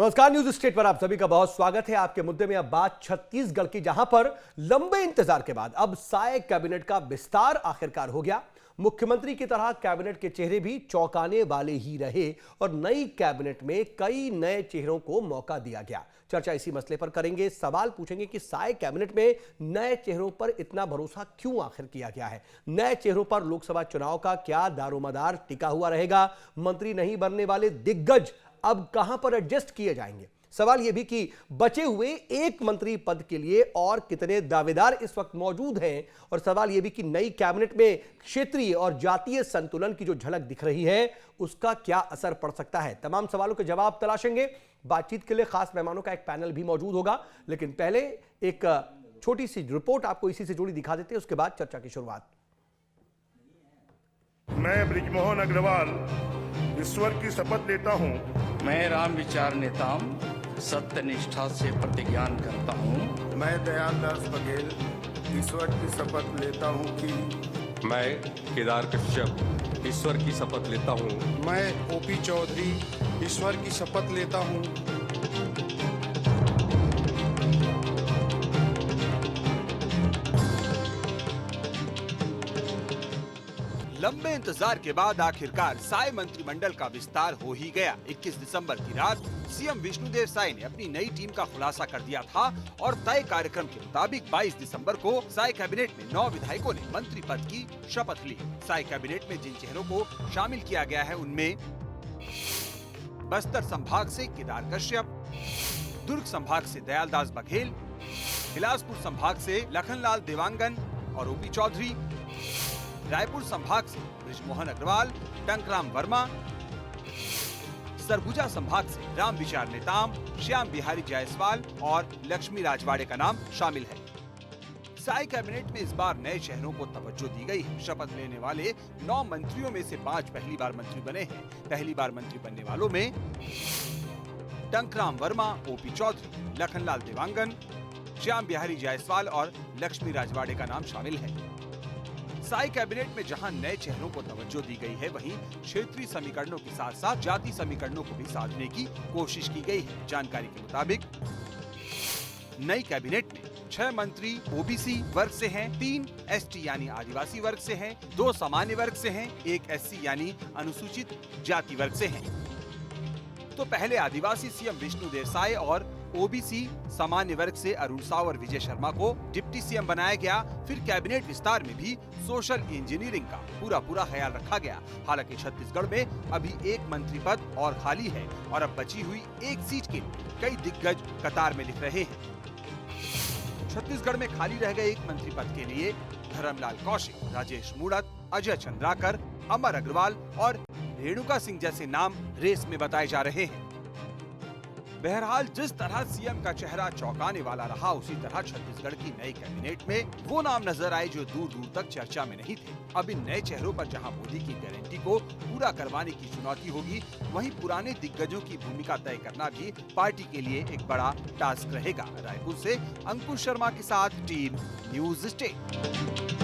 नमस्कार, news state पर आप सभी का बहुत स्वागत है। आपके मुद्दे में अब बात छत्तीसगढ़ की, जहां पर लंबे इंतजार के बाद अब साय कैबिनेट का विस्तार आखिरकार हो गया। मुख्यमंत्री की तरह कैबिनेट के चेहरे भी चौंकाने वाले ही रहे और नई कैबिनेट में कई नए चेहरों को मौका दिया गया। चर्चा इसी मसले पर करेंगे, सवाल पूछेंगे कि साय कैबिनेट में नए चेहरों पर इतना भरोसा क्यों आखिर किया गया है। नए चेहरों पर लोकसभा चुनाव का क्या दारोमदार टिका हुआ रहेगा। मंत्री नहीं बनने वाले दिग्गज अब कहां पर एडजस्ट किए जाएंगे। सवाल यह भी कि बचे हुए एक मंत्री पद के लिए और कितने दावेदार इस वक्त मौजूद हैं। और सवाल यह भी कि नई कैबिनेट में क्षेत्रीय और जातीय संतुलन की जो झलक दिख रही है उसका क्या असर पड़ सकता है। तमाम सवालों के जवाब तलाशेंगे। बातचीत के लिए खास मेहमानों का एक पैनल भी मौजूद होगा, लेकिन पहले एक छोटी सी रिपोर्ट आपको इसी से जुड़ी दिखा देते हैं, उसके बाद चर्चा की शुरुआत। मैं बृजमोहन अग्रवाल ईश्वर की शपथ लेता हूँ। मैं राम विचार नेताम सत्य निष्ठा से प्रतिज्ञान करता हूँ। मैं दयालदास बघेल ईश्वर की शपथ लेता हूँ कि मैं केदार कश्यप ईश्वर की शपथ लेता हूँ। मैं ओपी चौधरी ईश्वर की शपथ लेता हूँ। लंबे इंतजार के बाद आखिरकार साय मंत्रिमंडल का विस्तार हो ही गया। 21 दिसंबर की रात सीएम विष्णुदेव साय ने अपनी नई टीम का खुलासा कर दिया था और तय कार्यक्रम के मुताबिक 22 दिसंबर को साय कैबिनेट में 9 विधायकों ने मंत्री पद की शपथ ली। साय कैबिनेट में जिन चेहरों को शामिल किया गया है उनमें बस्तर संभाग से केदार कश्यप, दुर्ग संभाग से दयालदास बघेल, बिलासपुर संभाग से लखनलाल देवांगन और ओपी चौधरी, रायपुर संभाग से बृजमोहन अग्रवाल, टंकराम वर्मा, सरगुजा संभाग से राम विचार नेताम, श्याम बिहारी जायसवाल और लक्ष्मी राजवाड़े का नाम शामिल है। साय कैबिनेट में इस बार नए चेहरों को तवज्जो दी गई है। शपथ लेने वाले 9 मंत्रियों में से 5 पहली बार मंत्री बने हैं। पहली बार मंत्री बनने वालों में टंकराम वर्मा, ओपी चौधरी, लखनलाल देवांगन, श्याम बिहारी जायसवाल और लक्ष्मी राजवाड़े का नाम शामिल है। साय कैबिनेट में जहां नए चेहरों को तवज्जो दी गई है, वहीं क्षेत्रीय समीकरणों के साथ साथ जाति समीकरणों को भी साधने की कोशिश की गई है। जानकारी के मुताबिक नई कैबिनेट में 6 मंत्री ओबीसी वर्ग से हैं, 3 एसटी यानी आदिवासी वर्ग से हैं, 2 सामान्य वर्ग से हैं, 1 एससी यानी अनुसूचित जाति वर्ग से हैं। तो पहले आदिवासी सीएम विष्णुदेव साय और ओबीसी सामान्य वर्ग से अरुण साव और विजय शर्मा को डिप्टी सीएम बनाया गया। फिर कैबिनेट विस्तार में भी सोशल इंजीनियरिंग का पूरा ख्याल रखा गया। हालांकि छत्तीसगढ़ में अभी एक मंत्री पद और खाली है और अब बची हुई एक सीट के कई दिग्गज कतार में लिख रहे हैं। छत्तीसगढ़ में खाली रह गए एक मंत्री पद के लिए धर्मलाल कौशिक, राजेश मूणत, अजय चंद्राकर, अमर अग्रवाल और रेणुका सिंह जैसे नाम रेस में बताए जा रहे हैं। बहरहाल जिस तरह सीएम का चेहरा चौंकाने वाला रहा, उसी तरह छत्तीसगढ़ की नई कैबिनेट में वो नाम नजर आए जो दूर दूर तक चर्चा में नहीं थे। अब इन नए चेहरों पर जहां मोदी की गारंटी को पूरा करवाने की चुनौती होगी, वहीं पुराने दिग्गजों की भूमिका तय करना भी पार्टी के लिए एक बड़ा टास्क रहेगा। रायपुर से अंकुश शर्मा के साथ टीम न्यूज स्टेट।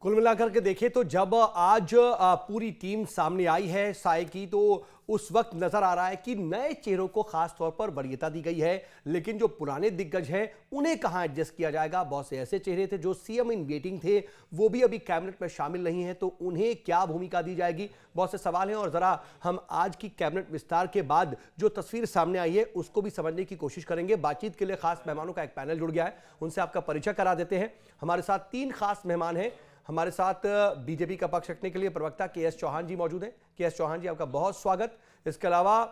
कुल मिलाकर के देखें तो जब आज पूरी टीम सामने आई है साय की, तो उस वक्त नजर आ रहा है कि नए चेहरों को खास तौर पर वरीयता दी गई है, लेकिन जो पुराने दिग्गज हैं उन्हें कहां एडजस्ट किया जाएगा। बहुत से ऐसे चेहरे थे जो सीएम इन वेटिंग थे, वो भी अभी कैबिनेट में शामिल नहीं है, तो उन्हें क्या भूमिका दी जाएगी। बहुत से सवाल हैं और जरा हम आज की कैबिनेट विस्तार के बाद जो तस्वीर सामने आई है उसको भी समझने की कोशिश करेंगे। बातचीत के लिए खास मेहमानों का एक पैनल जुड़ गया है, उनसे आपका परिचय करा देते हैं। हमारे साथ 3 खास मेहमान हैं। हमारे साथ बीजेपी का पक्ष रखने के लिए प्रवक्ता के.एस. चौहान जी मौजूद हैं। के.एस. चौहान जी, आपका बहुत स्वागत। इसके अलावा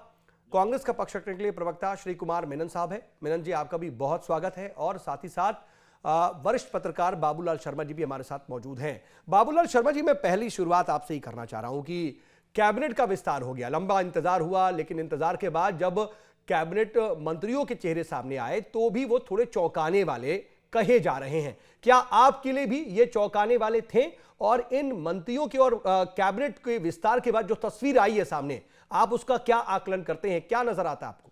कांग्रेस का पक्ष रखने के लिए प्रवक्ता श्री कुमार मेनन साहब है। मेनन जी, आपका भी बहुत स्वागत है। और साथ ही साथ वरिष्ठ पत्रकार बाबूलाल शर्मा जी भी हमारे साथ मौजूद हैं। बाबूलाल शर्मा जी, मैं पहली शुरुआत आपसे ही करना चाह रहा हूं कि कैबिनेट का विस्तार हो गया, लंबा इंतजार हुआ, लेकिन इंतजार के बाद जब कैबिनेट मंत्रियों के चेहरे सामने आए तो भी वो थोड़े चौंकाने वाले कहे जा रहे हैं। क्या आपके लिए भी ये चौंकाने वाले थे? और इन मंत्रियों के और कैबिनेट के विस्तार के बाद जो तस्वीर आई है सामने, आप उसका क्या आकलन करते हैं, क्या नजर आता है आपको?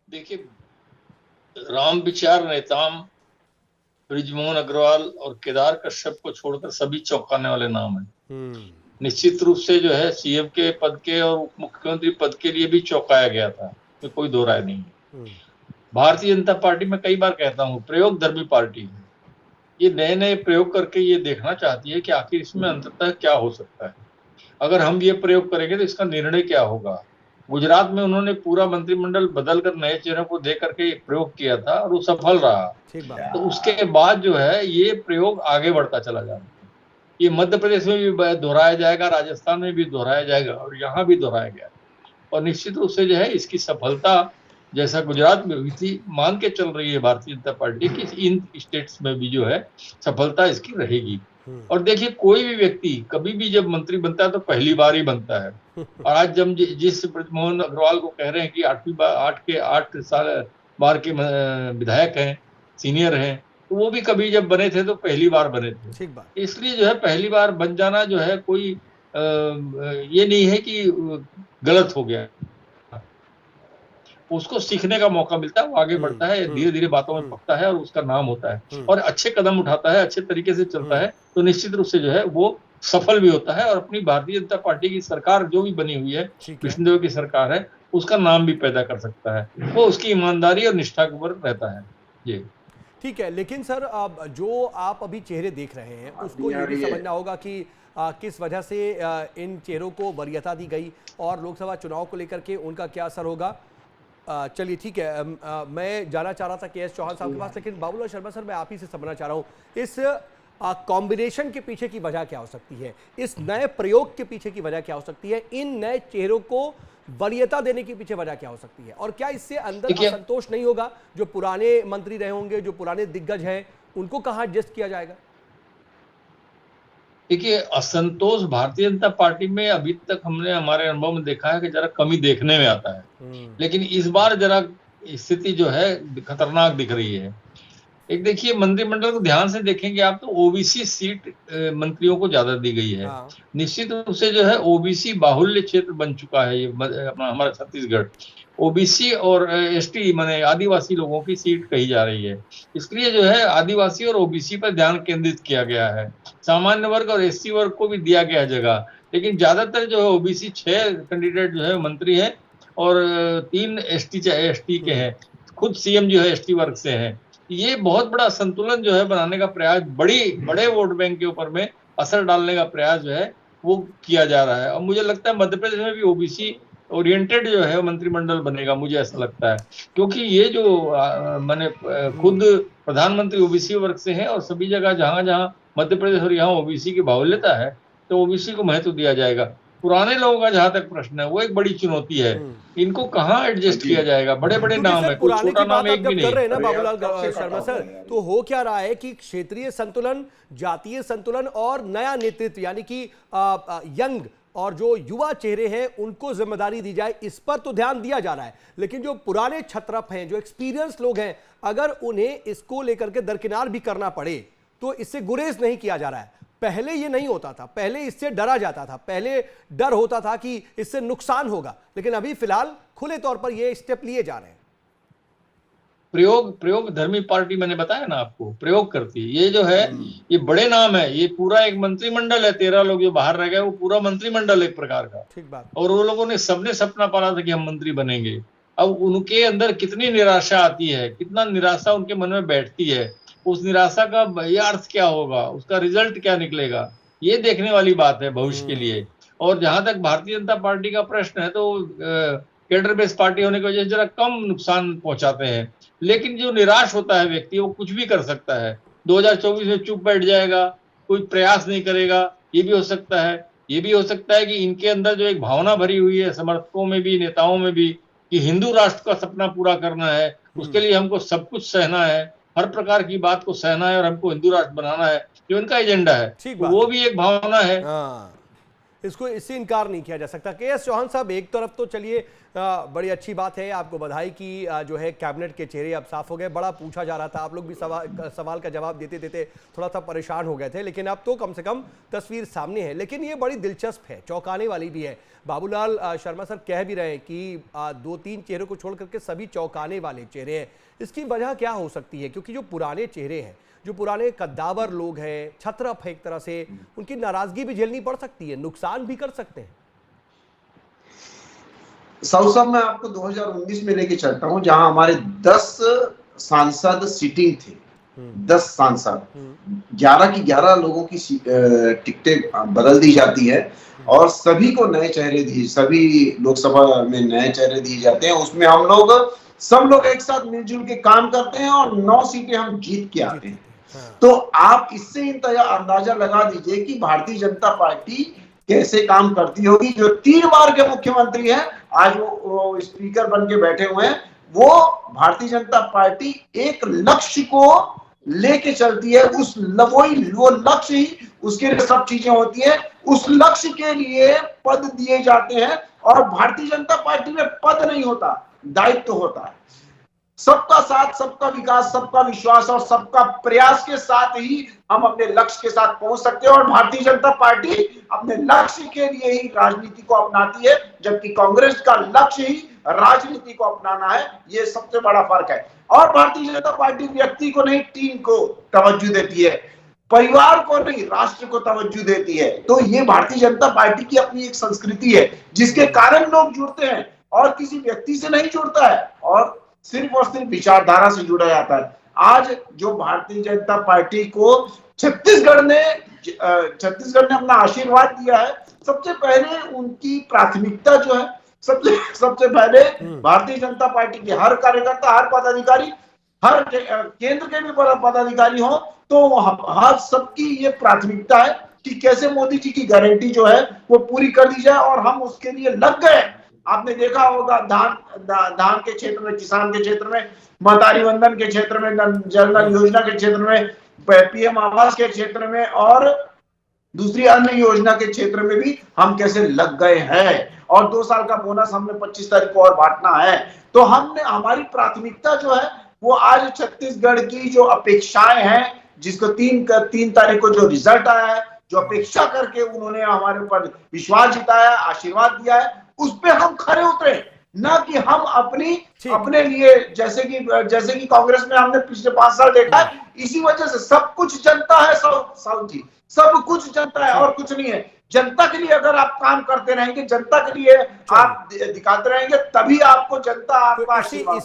देखिए, राम विचार नेताम बृजमोहन अग्रवाल और केदार कश्यप को छोड़कर सभी चौंकाने वाले नाम हैं। निश्चित रूप से जो है सीएम के पद के और उप मुख्यमंत्री पद के लिए भी चौंकाया गया था, तो कोई दो राय नहीं है। भारतीय जनता पार्टी में कई बार कहता हूँ प्रयोग धर्मी पार्टी है। ये नए नए प्रयोग करके ये देखना चाहती है कि आखिर इसमें अंततः क्या हो सकता है। अगर हम ये प्रयोग करेंगे तो इसका निर्णय क्या होगा। गुजरात में उन्होंने पूरा मंत्रिमंडल बदलकर नए चेहरों को दे करके एक प्रयोग किया था और वो सफल रहा। ठीक बात। तो उसके बाद जो है ये प्रयोग आगे बढ़ता चला जा रहा है। ये मध्य प्रदेश में भी दोहराया जाएगा, राजस्थान में भी दोहराया जाएगा और यहाँ भी दोहराया गया। और निश्चित रूप से जो है इसकी सफलता जैसा गुजरात में हुई थी मान के चल रही है भारतीय जनता पार्टी की, इन स्टेट्स में भी जो है सफलता इसकी रहेगी। और देखिए कोई भी व्यक्ति कभी भी जब मंत्री बनता है तो पहली बार ही बनता है। और आज जब जिस ब्रजमोहन अग्रवाल को कह रहे हैं कि 8 साल बार के विधायक हैं, सीनियर हैं, तो वो भी कभी जब बने थे तो पहली बार बने थे। ठीक बात। इसलिए जो है पहली बार बन जाना जो है कोई ये नहीं है कि गलत हो गया। उसको सीखने का मौका मिलता है, वो आगे बढ़ता है, धीरे धीरे बातों में पकता है और उसका नाम होता है और अच्छे कदम उठाता है, अच्छे तरीके से चलता है, तो निश्चित रूप से जो है वो सफल भी होता है और अपनी भारतीय जनता पार्टी की सरकार जो भी बनी हुई है, विष्णुदेव की सरकार है, उसका नाम भी पैदा कर सकता है। वो उसकी ईमानदारी और निष्ठा के ऊपर रहता है। जी ठीक है, लेकिन सर अब जो आप अभी चेहरे देख रहे हैं उसको ये भी समझना होगा कि किस वजह से इन चेहरों को वरीयता दी गई और लोकसभा चुनाव को लेकर के उनका क्या असर होगा। चलिए ठीक है, मैं जाना चाह रहा था के एस चौहान साहब के पास, लेकिन बाबूलाल शर्मा सर मैं आप ही से समझना चाह रहा हूँ इस कॉम्बिनेशन के पीछे की वजह क्या हो सकती है, इस नए प्रयोग के पीछे की वजह क्या हो सकती है, इन नए चेहरों को वरीयता देने के पीछे वजह क्या हो सकती है, और क्या इससे अंदर असंतोष नहीं होगा जो पुराने मंत्री रहे होंगे, जो पुराने दिग्गज हैं, उनको कहाँ एडजस्ट किया जाएगा। देखिए असंतोष भारतीय जनता पार्टी में अभी तक हमने हमारे अनुभव में देखा है कि जरा कमी देखने में आता है, लेकिन इस बार जरा स्थिति जो है खतरनाक दिख रही है। एक देखिए मंत्रिमंडल को ध्यान से देखेंगे आप तो ओबीसी सीट मंत्रियों को ज्यादा दी गई है। निश्चित रूप से जो है ओबीसी बाहुल्य क्षेत्र बन चुका है ये हमारा छत्तीसगढ़। ओबीसी और एसटी माने आदिवासी लोगों की सीट कही जा रही है, इसलिए जो है आदिवासी और ओबीसी पर ध्यान केंद्रित किया गया है। सामान्य वर्ग और एससी वर्ग को भी दिया गया जगह, लेकिन ज्यादातर जो है ओबीसी 6 कैंडिडेट जो है मंत्री हैं और 3 एसटी के हैं। खुद सीएम जो है एसटी वर्ग से हैं। ये बहुत बड़ा संतुलन जो है बनाने का प्रयास, बड़े वोट बैंक के ऊपर में असर डालने का प्रयास जो है वो किया जा रहा है। और मुझे लगता है मध्य प्रदेश में भी ओबीसी ओरिएंटेड जो है मंत्रिमंडल बनेगा, मुझे ऐसा लगता है, क्योंकि ये जो मैंने खुद प्रधानमंत्री ओबीसी वर्ग से हैं और सभी जगह जहां जहां मध्य प्रदेश और यहाँ ओबीसी की बाहुल्यता है तो ओबीसी को महत्व दिया जाएगा। पुराने लोगों का जहां तक प्रश्न है वो एक बड़ी चुनौती है, इनको कहाँ एडजस्ट किया जाएगा। बड़े बड़े नाम है, कोई छोटा नाम एक भी नहीं कर रहे हैं ना बाबूलाल शर्मा सर, तो हो क्या रहा है कि क्षेत्रीय संतुलन, जातीय संतुलन और नया नेतृत्व यानी कि यंग और जो युवा चेहरे हैं उनको जिम्मेदारी दी जाए, इस पर तो ध्यान दिया जा रहा है, लेकिन जो पुराने छत्रप हैं, जो एक्सपीरियंस लोग हैं, अगर उन्हें इसको लेकर के दरकिनार भी करना पड़े तो इससे गुरेज नहीं किया जा रहा है। पहले ये नहीं होता था, पहले इससे डरा जाता था, पहले डर होता था कि इससे नुकसान होगा, लेकिन अभी फिलहाल खुले तौर पर ये स्टेप लिए जा रहे हैं। प्रयोग धर्मी पार्टी मैंने बताया ना आपको, प्रयोग करती है। ये जो है ये बड़े नाम है, ये पूरा एक मंत्रिमंडल है। 13 लोग जो बाहर रह गए वो पूरा मंत्रिमंडल एक प्रकार का। ठीक बात। और वो लोगों ने सबने सपना पाला था कि हम मंत्री बनेंगे। अब उनके अंदर कितनी निराशा आती है, कितना निराशा उनके मन में बैठती है, उस निराशा का ये अर्थ क्या होगा, उसका रिजल्ट क्या निकलेगा, ये देखने वाली बात है भविष्य के लिए। और जहां तक भारतीय जनता पार्टी का प्रश्न है तो कैडर बेस्ड पार्टी होने की वजह से जरा कम नुकसान पहुंचाते हैं, लेकिन जो निराश होता है व्यक्ति वो कुछ भी कर सकता है। 2024 में चुप बैठ जाएगा, कोई प्रयास नहीं करेगा, ये भी हो सकता है। ये भी हो सकता है कि इनके अंदर जो एक भावना भरी हुई है समर्थकों में भी, नेताओं में भी, कि हिंदू राष्ट्र का सपना पूरा करना है, उसके लिए हमको सब कुछ सहना है, हर प्रकार की बात को सहना है और हमको हिंदू राष्ट्र बनाना है, जो इनका एजेंडा है, तो वो भी एक भावना है। इसको इससे इनकार नहीं किया जा सकता। के एस चौहान साहब, एक तरफ तो चलिए बड़ी अच्छी बात है, आपको बधाई कि जो है कैबिनेट के चेहरे अब साफ हो गए। बड़ा पूछा जा रहा था, आप लोग भी सवाल का जवाब देते देते थोड़ा सा परेशान हो गए थे, लेकिन अब तो कम से कम तस्वीर सामने है। लेकिन ये बड़ी दिलचस्प है, चौंकाने वाली भी है। बाबूलाल शर्मा सर कह भी रहे हैं कि 2-3 चेहरों को छोड़ करके सभी चौंकाने वाले चेहरे हैं। इसकी वजह क्या हो सकती है? क्योंकि जो पुराने चेहरे हैं, जो पुराने कद्दावर लोग हैं, छत्रप है एक तरह से, उनकी नाराजगी भी झेलनी पड़ सकती है, नुकसान भी कर सकते हैं। साहू साहब, मैं आपको 2019 में लेके चलता हूं, जहां हमारे 10 सांसद सिटिंग थे। 10 सांसद, 11 की 11 लोगों की टिकटें बदल दी जाती है और सभी को नए चेहरे दिए, सभी लोकसभा में नए चेहरे दिए जाते हैं। उसमें हम लोग सब लोग एक साथ मिलजुल के काम करते हैं और 9 सीटें हम जीत के आते हैं। तो आप इससे अंदाजा लगा दीजिए कि भारतीय जनता पार्टी कैसे काम करती होगी। जो 3 बार के मुख्यमंत्री हैं, आज वो स्पीकर बन के बैठे हुए हैं, वो भारतीय जनता पार्टी एक लक्ष्य को लेके चलती है। वो लक्ष्य ही उसके लिए सब चीजें होती है। उस लक्ष्य के लिए पद दिए जाते हैं और भारतीय जनता पार्टी में पद नहीं होता, दायित्व होता है। सबका साथ, सबका विकास, सबका विश्वास और सबका प्रयास के साथ ही हम अपने लक्ष्य के साथ पहुंच सकते हैं। और भारतीय जनता पार्टी अपने लक्ष्य के लिए ही राजनीति को अपनाती है, जबकि कांग्रेस का लक्ष्य ही राजनीति को अपनाना है। ये सबसे बड़ा फर्क है। और भारतीय जनता पार्टी व्यक्ति को नहीं, टीम को तवज्जो देती है, परिवार को नहीं, राष्ट्र को तवज्जो देती है। तो ये भारतीय जनता पार्टी की अपनी एक संस्कृति है, जिसके कारण लोग जुड़ते हैं और किसी व्यक्ति से नहीं जुड़ता है और सिर्फ विचारधारा से जुड़ा जाता है। आज जो भारतीय जनता पार्टी को छत्तीसगढ़ ने अपना आशीर्वाद दिया है, सबसे पहले उनकी प्राथमिकता जो है, सबसे पहले भारतीय जनता पार्टी के हर कार्यकर्ता, हर पदाधिकारी, हर केंद्र के भी पदाधिकारी हो, तो हर सबकी ये प्राथमिकता है कि कैसे मोदी जी की गारंटी जो है वो पूरी कर दी जाए। और हम उसके लिए लग गए। आपने देखा होगा धान के क्षेत्र में, किसान के क्षेत्र में, महतारी वंदन के क्षेत्र में, जनधन योजना के क्षेत्र में, पीएम आवास के क्षेत्र में और दूसरी अन्य योजना के क्षेत्र में भी हम कैसे लग गए हैं। और 2 साल का बोनस हमने 25 तारीख को और बांटना है। तो हमारी प्राथमिकता जो है वो आज छत्तीसगढ़ की जो अपेक्षाएं हैं, जिसको 3 तारीख को जो रिजल्ट आया है, जो अपेक्षा करके उन्होंने हमारे ऊपर विश्वास जिताया, आशीर्वाद दिया है, उस पे हम खरे उतरे, ना कि हम अपने लिए, जैसे कि कांग्रेस में हमने पिछले 5 साल देखा है। इसी वजह से सब कुछ जनता है, साउथ जी, सब कुछ जनता है और कुछ नहीं है। जनता के लिए अगर आप काम करते रहेंगे, जनता के लिए आप दिखाते रहेंगे, तभी आपको जनता आपका आशीर्वाद।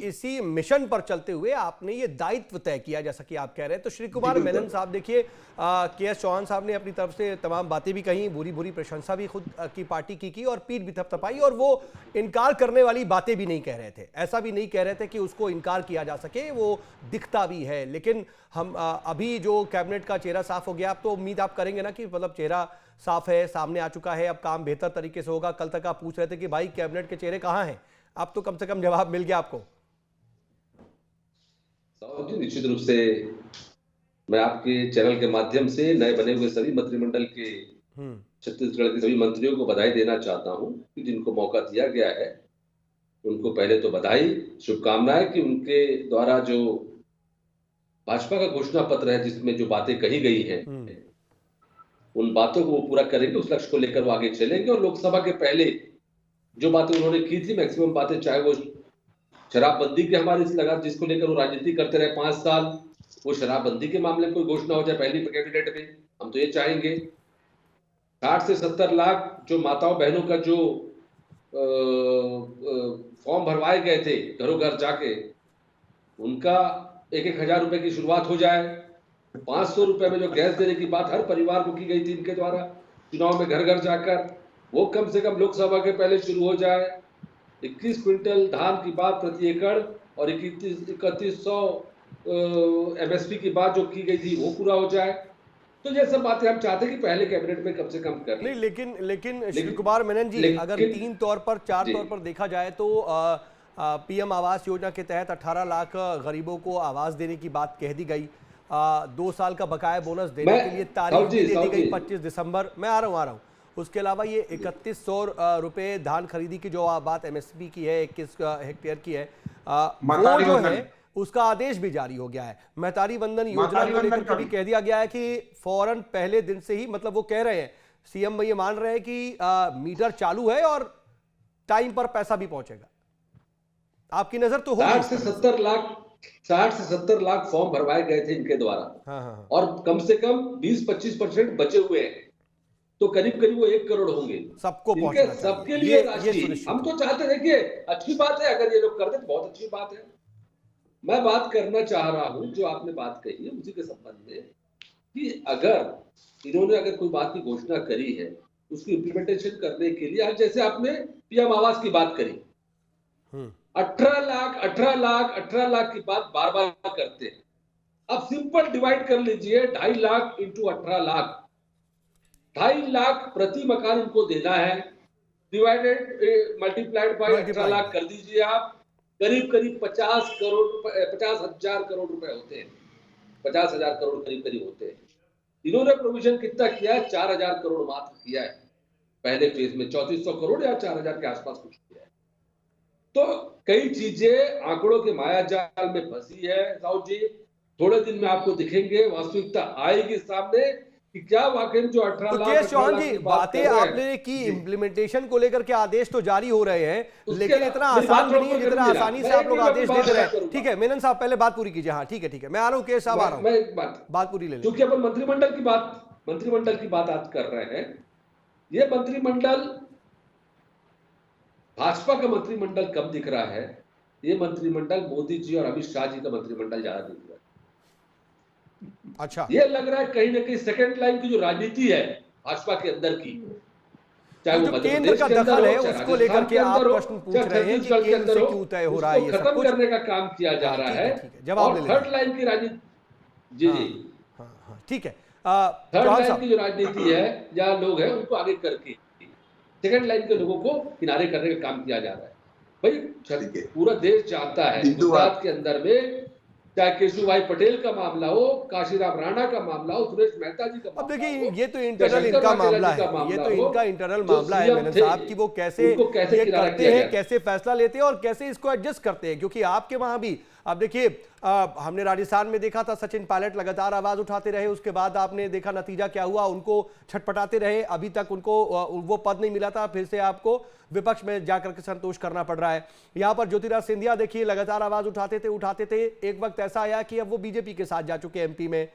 इसी मिशन पर चलते हुए आपने ये दायित्व तय किया, जैसा कि आप कह रहे हैं। तो श्री कुमार मेनन साहब, देखिए के.एस. चौहान साहब ने अपनी तरफ से तमाम बातें भी कही, बुरी प्रशंसा भी खुद की पार्टी की और पीठ भी थपथपाई, और वो इनकार करने वाली बातें भी नहीं कह रहे थे। ऐसा भी नहीं कह रहे थे कि उसको इनकार किया जा सके, वो दिखता भी है। लेकिन हम अभी जो कैबिनेट का चेहरा साफ हो गया, आप तो उम्मीद आप करेंगे ना कि मतलब चेहरा साफ है, सामने आ चुका है, अब काम बेहतर तरीके से होगा। कल तक आप पूछ रहे थे कि भाई कैबिनेट के चेहरे कहां हैं, अब तो कम से कम जवाब मिल गया आपको। जी, निश्चित रूप से मैं आपके चैनल के माध्यम से नए बने हुए सभी मंत्रिमंडल के छत्तीसगढ़ के सभी मंत्रियों को बधाई देना चाहता हूं कि जिनको मौका दिया गया है उनको पहले तो बधाई, शुभकामनाएं कि उनके द्वारा जो भाजपा का घोषणा पत्र है जिसमें जो बातें कही गई हैं उन बातों को वो पूरा करेंगे, उस लक्ष्य को लेकर वो आगे चलेंगे। और लोकसभा के पहले जो बातें उन्होंने की थी, मैक्सिमम बातें, चाहे वो शराबबंदी के हमारे से लगा जिसको लेकर वो राजनीति करते रहे 5 साल, वो शराबबंदी के मामले में कोई घोषणा हो जाए पहली कैबिनेट में, हम तो ये चाहेंगे। 60 से 70 लाख जो माताओं बहनों का जो फॉर्म भरवाए गए थे घरों घर जाके, उनका 1-1 हजार रुपए की शुरुआत हो जाए। 500 रुपए में जो गैस देने की बात हर परिवार को की गई थी इनके द्वारा चुनाव में घर घर जाकर, वो कम से कम लोकसभा के पहले शुरू हो जाए। 21 क्विंटल धान की बात प्रति एकड़ और 3100 MSP की बात जो की गई थी वो पूरा हो जाए। तो ये सब बातें हम चाहते हैं कि पहले कैबिनेट में कम से कम कर नहीं। लेकिन श्री कुमार मेनन जी, अगर 3 तौर पर 4 तौर पर देखा जाए तो पीएम आवास योजना के तहत 18 लाख गरीबों को आवास देने की बात कह दी गई। 2 साल का बकाया बोनस देने के लिए तारीख भी दे दी गई 25 दिसंबर। मैं आ रहा हूँ उसके अलावा ये 3100 रुपए धान खरीदी की जो बात एमएसपी की है, 21 हेक्टेयर की है, वो जो है उसका आदेश भी जारी हो गया है। महतारी वंदन योजना को लेकर भी कह दिया गया है कि फौरन पहले दिन से ही, मतलब वो कह रहे हैं, सीएम ये मान रहे हैं कि मीटर चालू है और टाइम पर पैसा भी पहुंचेगा। आपकी नजर तो होगी। 60 से 70 लाख फॉर्म भरवाए गए थे इनके द्वारा। हाँ। और कम से कम 20-25% बचे हुए हैं, तो करीब करीब वो 1 करोड़ होंगे। सबको सबके लिए राशि हम तो चाहते, देखिए अच्छी बात है, अगर ये लोग कर दे तो बहुत अच्छी बात है। मैं बात करना चाह रहा हूं, जो आपने बात कही है उसी के संबंध में, कि अगर इन्होंने कोई बात की घोषणा करी है, उसकी इम्प्लीमेंटेशन करने के लिए, आज जैसे आपने पीएम आवास की बात करी, 18 लाख की बात बार बार करते हैं। अब सिंपल डिवाइड कर लीजिए, 2.5 लाख इंटू 18 लाख, 2.5 लाख प्रति मकान इनको देना है, डिवाइडेड मल्टीप्लाइड बाय 18 लाख कर दीजिए आप, करीब 50,000 करोड़ रुपए होते हैं, 50,000 करोड़ करीब होते हैं। इन्होंने प्रोविजन कितना किया है? 4,000 करोड़ मात्र किया है पहले फेज में, 3400 करोड़ या 4,000 के आसपास कुछ किया है। तो कई चीजें आंकड़ों के मायाजाल में फंसी है साहू जी। थोड़े दिन में आपको दिखेंगे, वास्तविकता आएगी सामने कि क्या वाकई जो 18 तो लाख चौहान जी, बातें आपने की इम्प्लीमेंटेशन को लेकर के आदेश तो जारी हो रहे हैं, लेकिन इतना आसान भी नहीं है जितना आसानी से आप लोग आदेश दे रहे हैं। ठीक है मेनन साहब, पहले बात पूरी कीजिए। हाँ ठीक है, मैं आ रहा हूँ, केस साहब आ रहा हूँ, मैं एक बात पूरी ले लें। क्योंकि अपन मंत्रिमंडल की बात आज कर रहे हैं। ये मंत्रिमंडल, भाजपा का मंत्रिमंडल कम दिख रहा है, ये मंत्रिमंडल मोदी जी और अमित शाह जी का मंत्रिमंडल ज्यादा दिख रहा है। अच्छा, ये लग रहा है कहीं ना कहीं सेकंड लाइन की जो राजनीति है भाजपा के अंदर की, चाहे वो केंद्र का दखल है, उसको लेकर के आप प्रश्न पूछ रहे हैं कि केंद्र से क्यों तय हो रहा है, ये सब खत्म कुछ करने का काम किया जा रहा है। जवाब और थर्ड लाइन की राजनीति, जी हाँ ठीक है, थर्ड लाइन की जो राजनीति है, जहाँ लोग हैं उनको आगे करके सेकंड लाइन के लोगों को किनारे करने का काम किया जा रहा है। भाई पूरा देश जानता है, गुजरात के अंदर में चाहे केशुभाई पटेल का मामला हो, काशीराम राणा का मामला हो, सुरेश मेहता जी का मामला हो। अब देखिए ये तो इंटरनल इनका मामला है, ये तो इनका इंटरनल मामला है मेनन साहब, कि वो कैसे ये करते हैं, कैसे फैसला लेते हैं और कैसे इसको एडजस्ट करते हैं। क्योंकि आपके वहां भी अब देखिए, हमने राजस्थान में देखा था, सचिन पायलट लगातार आवाज उठाते रहे, उसके बाद आपने देखा नतीजा क्या हुआ, उनको छटपटाते रहे, अभी तक उनको वो पद नहीं मिला था, फिर से आपको विपक्ष में जाकर के संतोष करना पड़ रहा है। यहाँ पर ज्योतिरादित्य सिंधिया देखिए लगातार आवाज उठाते थे, एक वक्त ऐसा आया कि अब वो बीजेपी के साथ जा चुके एमपी में,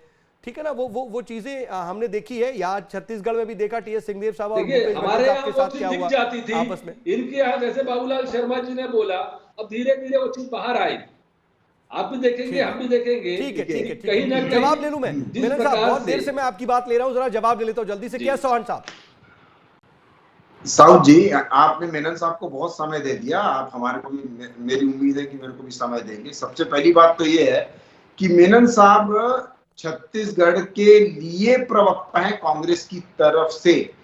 ठीक है ना, वो चीजें हमने देखी है। यहाँ छत्तीसगढ़ में भी देखा, टी.एस. सिंहदेव साहब और हमारे यहाँ के साथ क्या हुआ आपस में। इनके यहाँ जैसे बाबूलाल शर्मा जी ने बोला, अब धीरे धीरे वो चीज बाहर आई, आप भी देखेंगे, हम भी देखेंगे। ठीक है, कहीं ना कहीं जवाब ले लूं मैं, मेनन साहब बहुत देर से मैं आपकी बात ले रहा हूं, जरा जवाब ले लेता हूं जल्दी से। क्या चौहान साहब? साहब जी, आपने मेनन साहब को बहुत समय दे दिया, आप हमारे को भी, मेरी उम्मीद है कि मेरे को भी समय देंगे। सबसे पहली बात तो ये है कि मेनन साहब छत्तीसगढ़ के लिए प्रवक्ता है कांग्रेस की तरफ से,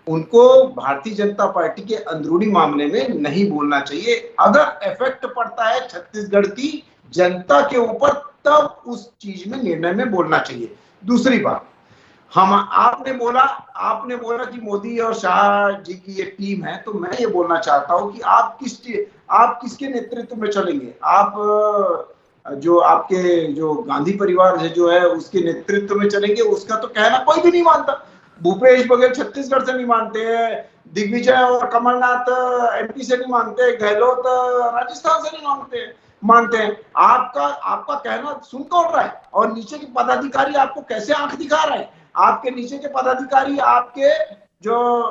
उनको भारतीय जनता पार्टी के अंदरूनी मामले में नहीं बोलना चाहिए। अगर इफेक्ट पड़ता है छत्तीसगढ़ की जनता के ऊपर, तब उस चीज में निर्णय में बोलना चाहिए। दूसरी बात, आपने बोला कि मोदी और शाह जी की ये टीम है, तो मैं ये बोलना चाहता हूं कि आप किसके नेतृत्व में चलेंगे? आप जो आपके जो गांधी परिवार है जो है उसके नेतृत्व में चलेंगे, उसका तो कहना कोई भी नहीं मानता। भूपेश बघेल छत्तीसगढ़ से नहीं मानते हैं, दिग्विजय और कमलनाथ एमपी से नहीं मानते, गहलोत राजस्थान से नहीं मानते हैं। आपका कहना सुन कौन रहा है? और नीचे के पदाधिकारी आपको कैसे आंख दिखा रहे हैं? आपके नीचे के पदाधिकारी, आपके जो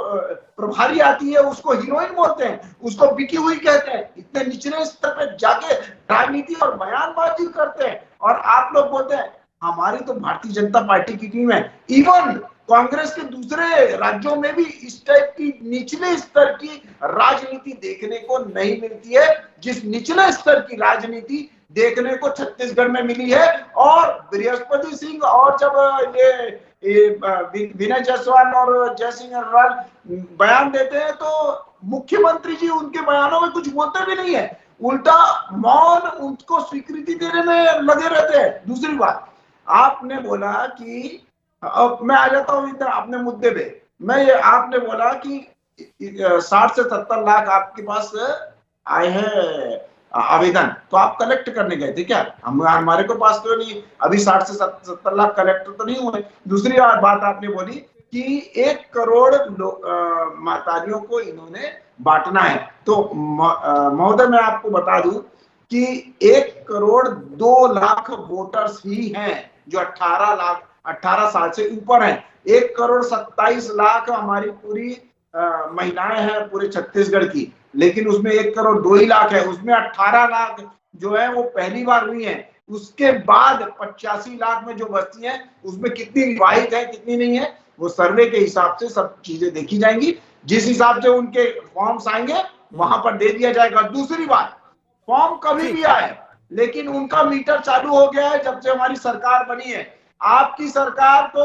प्रभारी आती है उसको हीरोइन बोलते हैं, उसको बिकी हुई कहते हैं। इतने निचले स्तर पे जाके राजनीति और बयानबाजी करते हैं, और आप लोग बोलते हैं हमारी तो भारतीय जनता पार्टी की टीम है। इवन कांग्रेस के दूसरे राज्यों में भी इस टाइप की निचले स्तर की राजनीति देखने को नहीं मिलती है, जिस निचले स्तर की राजनीति देखने को छत्तीसगढ़ में मिली है। और बृहस्पति सिंह और जब ये विनय जायसवाल और जयसिंह अग्रवाल बयान देते हैं, तो मुख्यमंत्री जी उनके बयानों में कुछ बोलते भी नहीं है, उल्टा मौन उनको स्वीकृति देने में लगे रहते हैं। दूसरी बात, आपने बोला कि, अब मैं आ जाता हूं इधर अपने मुद्दे पे, आपने बोला कि 60 से 70 लाख आपके पास आए हैं आवेदन, तो आप कलेक्ट करने गए थे क्या? हमारे को पास तो नहीं, अभी 60 से 70 लाख कलेक्ट तो नहीं हुए। दूसरी बात आपने बोली कि 1 करोड़ मातारियों को इन्होंने बांटना है। तो महोदय मैं आपको बता दूं कि 1 करोड़ 2 लाख वोटर्स ही हैं जो 18 साल से ऊपर हैं। 1 करोड़ 27 लाख हमारी पूरी महिलाएं हैं पूरे छत्तीसगढ़ की, लेकिन उसमें 1 करोड़ 2 ही लाख है, उसमें 18 लाख जो है वो पहली बार हुई है। उसके बाद 85 लाख में जो बस्ती है उसमें कितनी विवाहित है कितनी नहीं है, वो सर्वे के हिसाब से सब चीजें देखी जाएंगी। जिस हिसाब से उनके फॉर्म्स आएंगे वहां पर दे दिया जाएगा। दूसरी बात, फॉर्म कभी भी आए, लेकिन उनका मीटर चालू हो गया है जब से हमारी सरकार बनी है। आपकी सरकार तो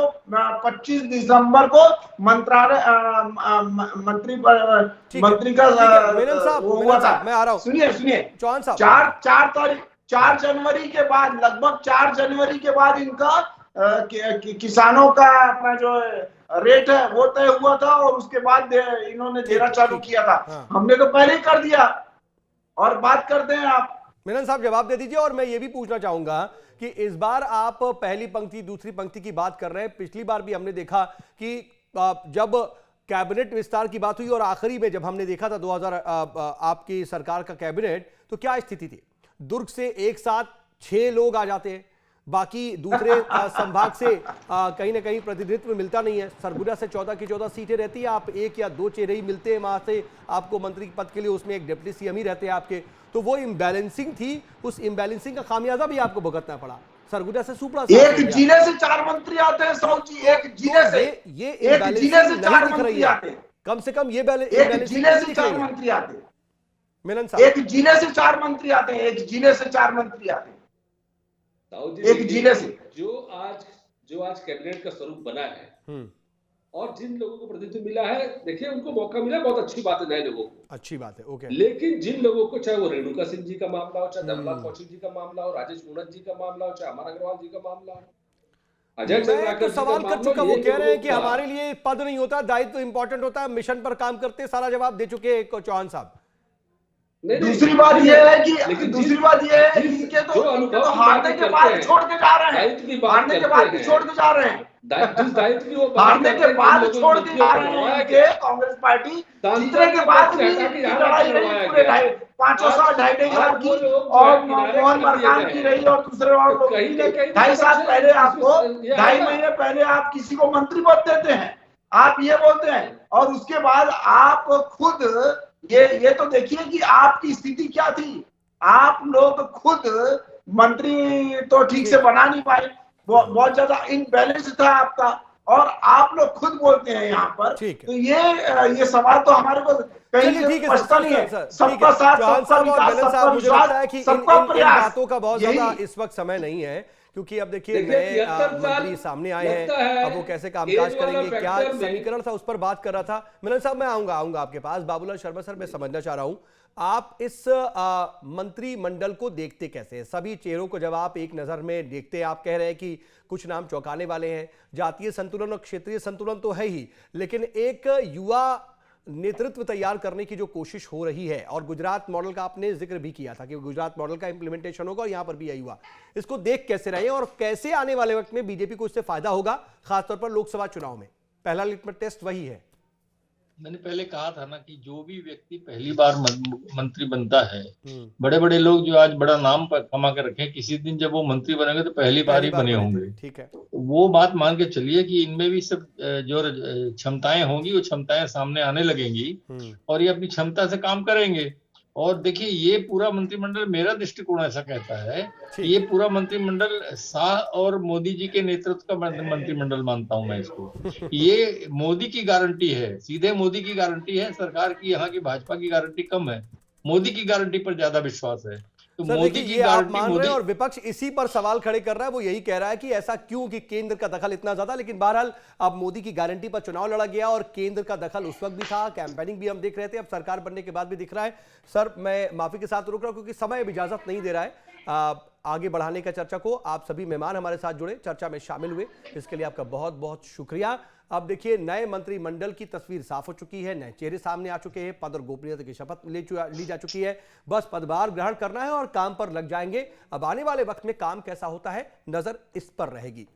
25 दिसंबर को मंत्री का वो हुआ था। मैं आ रहा हूं, सुनिए चौहान साहब, 4 जनवरी के बाद, लगभग 4 जनवरी के बाद इनका किसानों का अपना जो रेट है वो तय हुआ था और उसके बाद इन्होंने देना चालू किया था। हमने तो पहले ही कर दिया। और बात करते हैं आप, मिलन साहब जवाब दे दीजिए। और मैं ये भी पूछना चाहूंगा कि इस बार आप पहली पंक्ति दूसरी पंक्ति की बात कर रहे हैं, पिछली बार भी हमने देखा कि जब कैबिनेट विस्तार की बात हुई और आखिरी में जब हमने देखा था 2000 आपकी सरकार का कैबिनेट, तो क्या स्थिति थी? दुर्ग से एक साथ 6 लोग आ जाते हैं, बाकी दूसरे संभाग से कहीं ना कहीं प्रतिनिधित्व मिलता नहीं है। सरगुजा से 14 की 14 सीटें रहती है, आप 1 या 2 चेहरे ही मिलते हैं वहां से आपको मंत्री पद के लिए, उसमें एक डिप्टी सीएम ही रहते हैं आपके। तो वो इम्बैलेंसिंग थी, उस इम्बैलेंसिंग का खामियाजा भी आपको भुगतना पड़ा। सरगुजा से सुपड़ा एक जिले से 4 मंत्री आते हैं साहू जी, एक जिले से, ये एक जिले से 4 मंत्री आते हैं। कम से कम ये एक जिले से 4 मंत्री आते हैं। मिलन साहब, एक जिले से 4 मंत्री आते हैं, एक जिले से 4 मंत्री आते हैं, एक जिले से। जो आज कैबिनेट का स्वरूप बना है और जिन लोगों को प्रतिनिधित्व मिला है, देखिए उनको मौका मिला, बहुत अच्छी बात है नए लोगों को, अच्छी बात है, ओके। लेकिन जिन लोगों को, चाहे वो रेणुका सिंह जी का मामला हो, चाहे धर्मलाल कौशिक जी का मामला हो, राजेश मूणत जी का मामला हो, चाहे अमर अग्रवाल जी का मामला हो, अजय तो सवाल कर चुका, वो कह रहे हैं कि हमारे लिए पद नहीं होता, दायित्व इंपॉर्टेंट होता है, मिशन पर काम करते, सारा जवाब दे चुके हैं चौहान साहब। दूसरी बात यह है कि इनके तो हारने के बाद छोड़ के जा रहे हैं, हारने के बाद भी छोड़ के जा रहे हैं, हारने के बाद छोड़ के जा रहे हैं। कांग्रेस पार्टी जीतने के बाद भी लड़ाई रही पूरे 5 साल, 2.5 साल की, और मोहन मरकाम की रही और दूसरे और लोग 2.5 साल पहले आपको 2.5 महीने पहले आप किसी को मंत्री पद देते हैं, आप ये बोलते हैं, और उसके बाद आप खुद ये तो देखिए कि आपकी स्थिति क्या थी। आप लोग खुद मंत्री तो ठीक से बना नहीं पाए, बहुत ज्यादा इनबैलेंस था आपका, और आप लोग खुद बोलते हैं यहाँ पर। तो ये सवाल तो हमारे को कहीं से पछता नहीं है। सबका साथ, सबका विकास, सबका विश्वास, सबका प्रयास। बातों का बहुत ज्यादा इस वक्त समय नहीं है, क्योंकि अब देखिए नए मंत्री सामने आए हैं, अब वो कैसे कामकाज करेंगे, क्या समीकरण था, उस पर बात कर रहा था। मिलन साहब मैं आऊंगा आपके पास। बाबूलाल शर्मा सर, मैं समझना चाह रहा हूं आप इस मंत्रिमंडल को देखते कैसे हैं? सभी चेहरों को जब आप एक नजर में देखते हैं, आप कह रहे हैं कि कुछ नाम चौंकाने वाले हैं, जातीय संतुलन और क्षेत्रीय संतुलन तो है ही, लेकिन एक युवा नेतृत्व तैयार करने की जो कोशिश हो रही है, और गुजरात मॉडल का आपने जिक्र भी किया था कि गुजरात मॉडल का इंप्लीमेंटेशन होगा और यहां पर भी यही हुआ, इसको देख कैसे रहे और कैसे आने वाले वक्त में बीजेपी को इससे फायदा होगा, खासतौर पर लोकसभा चुनाव में? पहला लिटमस टेस्ट वही है। मैंने पहले कहा था ना कि जो भी व्यक्ति पहली बार मंत्री बनता है, बड़े बड़े लोग जो आज बड़ा नाम कमा के रखे, किसी दिन जब वो मंत्री बनेंगे तो पहली बार ही बने होंगे। ठीक है, वो बात मान के चलिए कि इनमें भी सब जो क्षमताएं होंगी वो क्षमताएं सामने आने लगेंगी और ये अपनी क्षमता से काम करेंगे। और देखिए ये पूरा मंत्रिमंडल, मेरा दृष्टिकोण ऐसा कहता है कि ये पूरा मंत्रिमंडल शाह और मोदी जी के नेतृत्व का मंत्रिमंडल मानता हूं मैं इसको। ये मोदी की गारंटी है, सीधे मोदी की गारंटी है। सरकार की, यहाँ की भाजपा की गारंटी कम है, मोदी की गारंटी पर ज्यादा विश्वास है। तो मोदी की आप मान रहे हैं और विपक्ष इसी पर सवाल खड़े कर रहा है, वो यही कह रहा है कि ऐसा क्यों कि केंद्र का दखल इतना ज्यादा। लेकिन बहरहाल अब मोदी की गारंटी पर चुनाव लड़ा गया और केंद्र का दखल उस वक्त भी था, कैंपेनिंग भी हम देख रहे थे, अब सरकार बनने के बाद भी दिख रहा है। सर मैं माफी के साथ रुक रहा हूं क्योंकि समय अब इजाजत नहीं दे रहा है आगे बढ़ाने का चर्चा को। आप सभी मेहमान हमारे साथ जुड़े, चर्चा में शामिल हुए, इसके लिए आपका बहुत बहुत शुक्रिया। अब देखिए नए मंत्रिमंडल की तस्वीर साफ हो चुकी है, नए चेहरे सामने आ चुके हैं, पद और गोपनीयता की शपथ ली जा चुकी है। बस पदभार ग्रहण करना है और काम पर लग जाएंगे। अब आने वाले वक्त में काम कैसा होता है, नजर इस पर रहेगी।